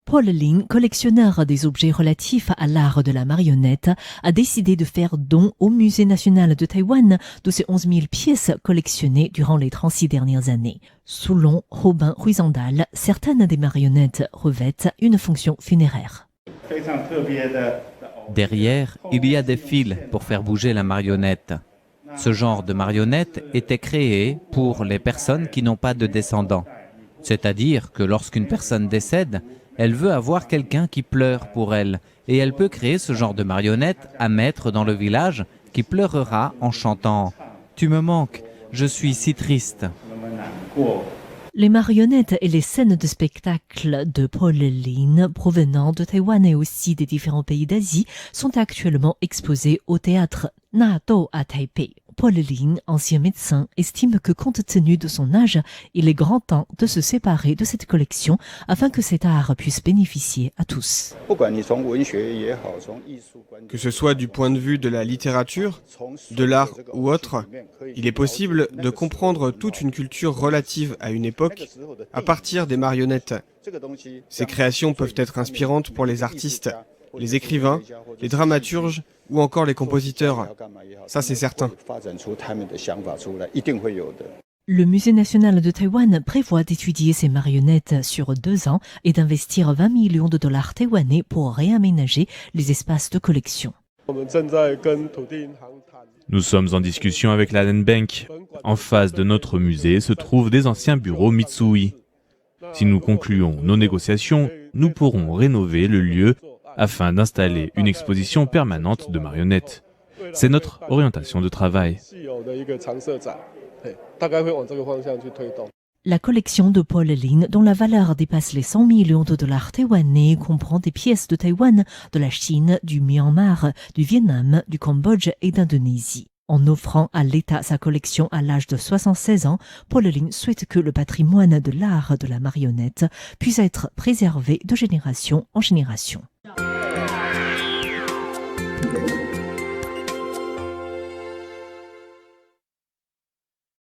Paul Lin, collectionneur des objets relatifs à l'art de la marionnette, a décidé de faire don au Musée national de Taïwan de ses 11 000 pièces collectionnées durant les 36 dernières années. Selon Robin Ruizandal, certaines des marionnettes revêtent une fonction funéraire. Derrière, il y a des fils pour faire bouger la marionnette. Ce genre de marionnette était créé pour les personnes qui n'ont pas de descendants. C'est-à-dire que lorsqu'une personne décède, elle veut avoir quelqu'un qui pleure pour elle, et elle peut créer ce genre de marionnette à mettre dans le village qui pleurera en chantant « Tu me manques, je suis si triste ». Les marionnettes et les scènes de spectacle de Paul Lin provenant de Taïwan et aussi des différents pays d'Asie sont actuellement exposés au théâtre Nadou à Taipei. Paul Lin, ancien médecin, estime que compte tenu de son âge, il est grand temps de se séparer de cette collection afin que cet art puisse bénéficier à tous. Que ce soit du point de vue de la littérature, de l'art ou autre, il est possible de comprendre toute une culture relative à une époque à partir des marionnettes. Ces créations peuvent être inspirantes pour les artistes, les écrivains, les dramaturges ou encore les compositeurs. Ça, c'est certain. Le Musée national de Taïwan prévoit d'étudier ces marionnettes sur 2 ans et d'investir 20 millions de dollars taïwanais pour réaménager les espaces de collection. Nous sommes en discussion avec la Land Bank. En face de notre musée se trouvent des anciens bureaux Mitsui. Si nous concluons nos négociations, nous pourrons rénover le lieu afin d'installer une exposition permanente de marionnettes. C'est notre orientation de travail. La collection de Paul Lin, dont la valeur dépasse les 100 millions de dollars taïwanais, comprend des pièces de Taïwan, de la Chine, du Myanmar, du Vietnam, du Cambodge et d'Indonésie. En offrant à l'État sa collection à l'âge de 76 ans, Paul Lin souhaite que le patrimoine de l'art de la marionnette puisse être préservé de génération en génération.